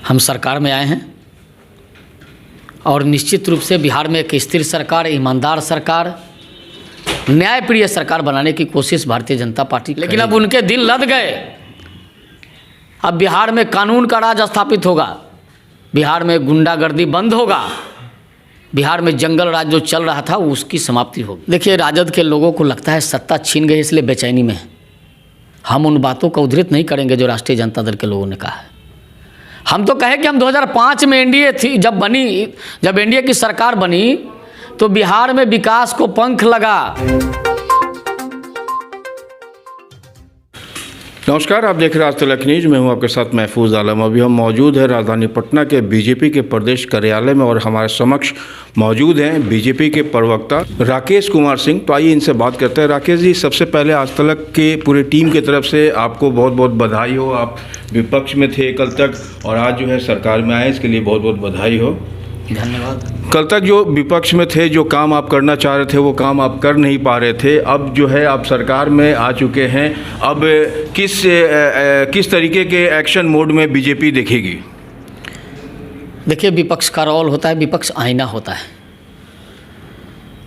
हम सरकार में आए हैं और निश्चित रूप से बिहार में एक स्थिर सरकार, ईमानदार सरकार, न्यायप्रिय सरकार बनाने की कोशिश भारतीय जनता पार्टी, लेकिन अब उनके दिन लद गए। अब बिहार में कानून का राज स्थापित होगा, बिहार में गुंडागर्दी बंद होगा, बिहार में जंगल राज जो चल रहा था उसकी समाप्ति होगी। देखिए, राजद के लोगों को लगता है सत्ता छीन गई, इसलिए बेचैनी में है। हम उन बातों का उद्धृत नहीं करेंगे जो राष्ट्रीय जनता दल के लोगों ने कहा है। हम तो कहे कि हम 2005 में एनडीए थी, जब एनडीए की सरकार बनी तो बिहार में विकास को पंख लगा। नमस्कार, आप देख रहे हैं आज तक न्यूज। मैं हूं आपके साथ महफूज आलम। अभी हम मौजूद हैं राजधानी पटना के बीजेपी के प्रदेश कार्यालय में और हमारे समक्ष मौजूद हैं बीजेपी के प्रवक्ता राकेश कुमार सिंह। तो आइए इनसे बात करते हैं। राकेश जी, सबसे पहले आज तक के पूरे टीम की तरफ से आपको बहुत बहुत बधाई हो। आप विपक्ष में थे कल तक और आज जो है सरकार में आए, इसके लिए बहुत बहुत बधाई हो। धन्यवाद। कल तक जो विपक्ष में थे, जो काम आप करना चाह रहे थे वो काम आप कर नहीं पा रहे थे, अब जो है आप सरकार में आ चुके हैं। अब किस तरीके के एक्शन मोड में बीजेपी देखेगी? देखिए, विपक्ष का रोल होता है, विपक्ष आईना होता है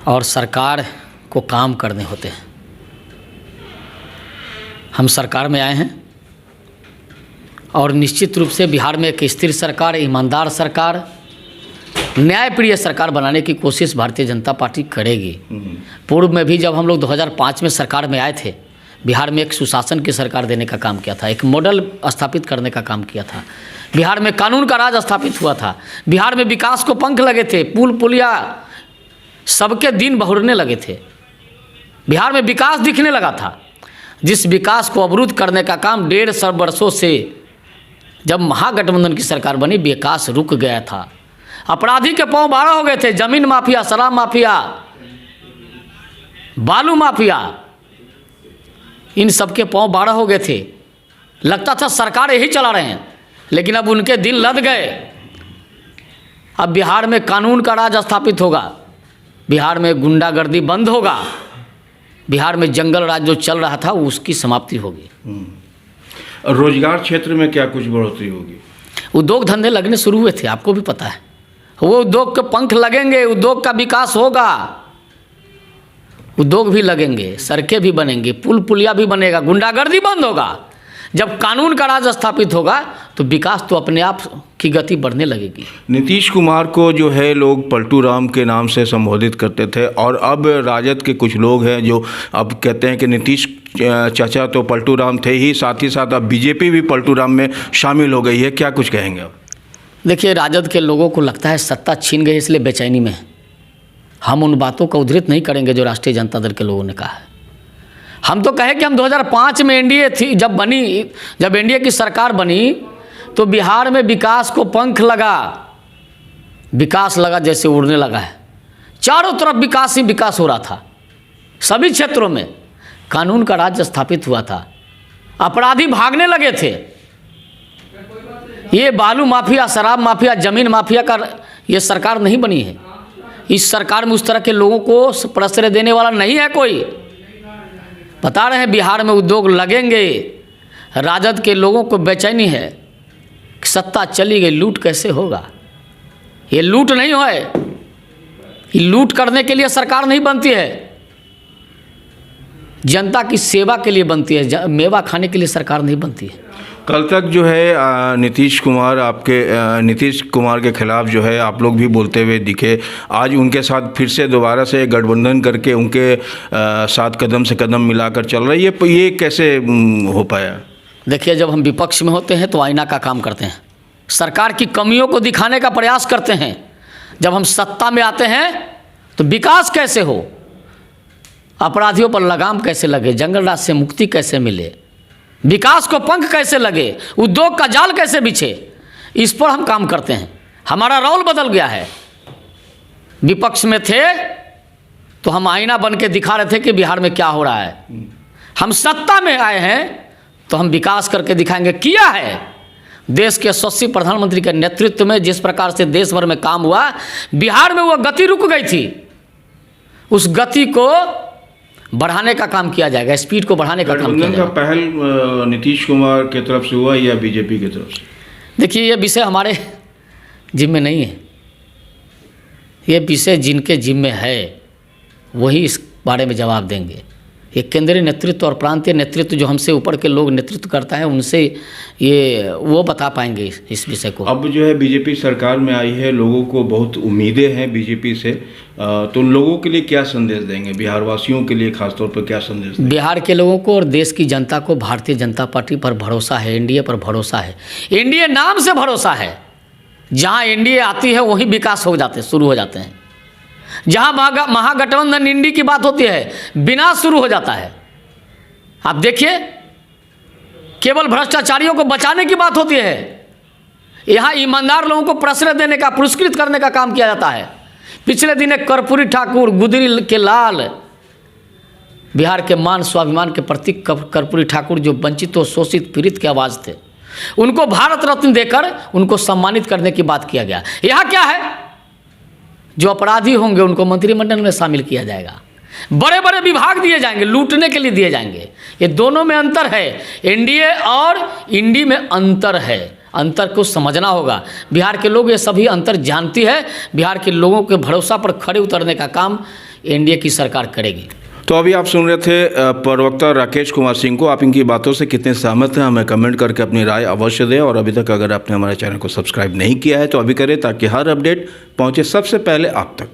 और सरकार को काम करने होते हैं। हम सरकार में आए हैं और निश्चित रूप से बिहार में एक स्थिर सरकार, ईमानदार सरकार, न्यायप्रिय सरकार बनाने की कोशिश भारतीय जनता पार्टी करेगी। पूर्व में भी जब हम लोग 2005 में सरकार में आए थे, बिहार में एक सुशासन की सरकार देने का काम किया था, एक मॉडल स्थापित करने का काम किया था। बिहार में कानून का राज स्थापित हुआ था, बिहार में विकास को पंख लगे थे, पुल पुलिया सबके दिन बहुरने लगे थे, बिहार में विकास दिखने लगा था। जिस विकास को अवरुद्ध करने का काम 1.5 वर्षों से जब महागठबंधन की सरकार बनी, विकास रुक गया था। अपराधी के पांव बाड़ा हो गए थे, जमीन माफिया, शराब माफिया, बालू माफिया, इन सब के पांव बाड़ा हो गए थे। लगता था सरकार यही चला रहे हैं, लेकिन अब उनके दिन लद गए। अब बिहार में कानून का राज स्थापित होगा, बिहार में गुंडागर्दी बंद होगा, बिहार में जंगल राज जो चल रहा था उसकी समाप्ति होगी। रोजगार क्षेत्र में क्या कुछ बढ़ोतरी होगी? उद्योग धंधे लगने शुरू हुए थे, आपको भी पता है। वो उद्योग के पंख लगेंगे, उद्योग का विकास होगा, उद्योग भी लगेंगे, सड़कें भी बनेंगी, पुल पुलिया भी बनेगा, गुंडागर्दी बंद होगा। जब कानून का राज स्थापित होगा तो विकास तो अपने आप की गति बढ़ने लगेगी। नीतीश कुमार को जो है लोग पलटू राम के नाम से संबोधित करते थे और अब राजद के कुछ लोग हैं जो अब कहते हैं कि नीतीश चाचा तो पलटू राम थे ही, साथ ही साथ अब बीजेपी भी पलटू राम में शामिल हो गई है। क्या कुछ कहेंगे आप? देखिए, राजद के लोगों को लगता है सत्ता छीन गई, इसलिए बेचैनी में है। हम उन बातों का उद्धृत नहीं करेंगे जो राष्ट्रीय जनता दल के लोगों ने कहा है। हम तो कहे कि हम 2005 में एनडीए थी, जब एनडीए की सरकार बनी तो बिहार में विकास को पंख लगा, विकास लगा जैसे उड़ने लगा है। चारों तरफ विकास ही विकास हो रहा था, सभी क्षेत्रों में कानून का राज स्थापित हुआ था, अपराधी भागने लगे थे। ये बालू माफिया, शराब माफिया, जमीन माफिया का ये सरकार नहीं बनी है। इस सरकार में उस तरह के लोगों को प्रश्रय देने वाला नहीं है कोई। बता रहे हैं बिहार में उद्योग लगेंगे। राजद के लोगों को बेचैनी है कि सत्ता चली गई, लूट कैसे होगा। ये लूट नहीं है, ये लूट करने के लिए सरकार नहीं बनती है, जनता की सेवा के लिए बनती है, मेवा खाने के लिए सरकार नहीं बनती है। कल तक जो है नीतीश कुमार के खिलाफ जो है आप लोग भी बोलते हुए दिखे। आज उनके साथ फिर से दोबारा से गठबंधन करके उनके साथ कदम से कदम मिलाकर चल रही है, ये कैसे हो पाया? देखिए, जब हम विपक्ष में होते हैं तो आईना का काम करते हैं, सरकार की कमियों को दिखाने का प्रयास करते हैं। जब हम सत्ता में आते हैं तो विकास कैसे हो, अपराधियों पर लगाम कैसे लगे, जंगल राज से मुक्ति कैसे मिले, विकास को पंख कैसे लगे, उद्योग का जाल कैसे बिछे, इस पर हम काम करते हैं। हमारा रोल बदल गया है। विपक्ष में थे तो हम आईना बन के दिखा रहे थे कि बिहार में क्या हो रहा है। हम सत्ता में आए हैं तो हम विकास करके दिखाएंगे। किया है, देश के यशस्वी प्रधानमंत्री के नेतृत्व में जिस प्रकार से देश भर में काम हुआ, बिहार में वो गति रुक गई थी, उस गति को बढ़ाने का काम किया जाएगा, स्पीड को बढ़ाने का काम किया जाएगा। पहल नीतीश कुमार की तरफ से हुआ या बीजेपी की तरफ से? देखिए, ये विषय हमारे जिम्मे नहीं है। ये विषय जिनके जिम्मे है वही इस बारे में जवाब देंगे। ये केंद्रीय नेतृत्व और प्रांतीय नेतृत्व जो हमसे ऊपर के लोग नेतृत्व करता है, उनसे ये वो बता पाएंगे इस विषय को। अब जो है बीजेपी सरकार में आई है, लोगों को बहुत उम्मीदें हैं बीजेपी से, तो उन लोगों के लिए क्या संदेश देंगे? बिहार वासियों के लिए खासतौर पर क्या संदेश देंगे? बिहार के लोगों को और देश की जनता को भारतीय जनता पार्टी पर भरोसा है, एनडीए पर भरोसा है। एनडीए नाम से भरोसा है। जहाँ एनडीए आती है वहीं विकास हो जाते शुरू हो जाते हैं। जहाँ महागठबंधन इंडी की बात होती है, विनाश शुरू हो जाता है। आप देखिए, केवल भ्रष्टाचारियों को बचाने की बात होती है, यहाँ ईमानदार लोगों को प्रश्रय देने का, पुरस्कृत करने का काम किया जाता है। पिछले दिन एक कर्पूरी ठाकुर, गुदरी के लाल, बिहार के मान स्वाभिमान के प्रतीक कर्पूरी ठाकुर, जो वंचित और शोषित पीड़ित की आवाज़ थे, उनको भारत रत्न देकर उनको सम्मानित करने की बात किया गया। यहाँ क्या है? जो अपराधी होंगे उनको मंत्रिमंडल में शामिल किया जाएगा, बड़े बड़े विभाग दिए जाएंगे, लूटने के लिए दिए जाएंगे। ये दोनों में अंतर है, एनडीए और इंडी में अंतर है। अंतर को समझना होगा। बिहार के लोग ये सभी अंतर जानती है। बिहार के लोगों के भरोसा पर खड़े उतरने का काम एनडीए की सरकार करेगी। तो अभी आप सुन रहे थे प्रवक्ता राकेश कुमार सिंह को। आप इनकी बातों से कितने सहमत हैं हमें कमेंट करके अपनी राय अवश्य दें। और अभी तक अगर आपने हमारे चैनल को सब्सक्राइब नहीं किया है तो अभी करें, ताकि हर अपडेट पहुंचे सबसे पहले आप तक।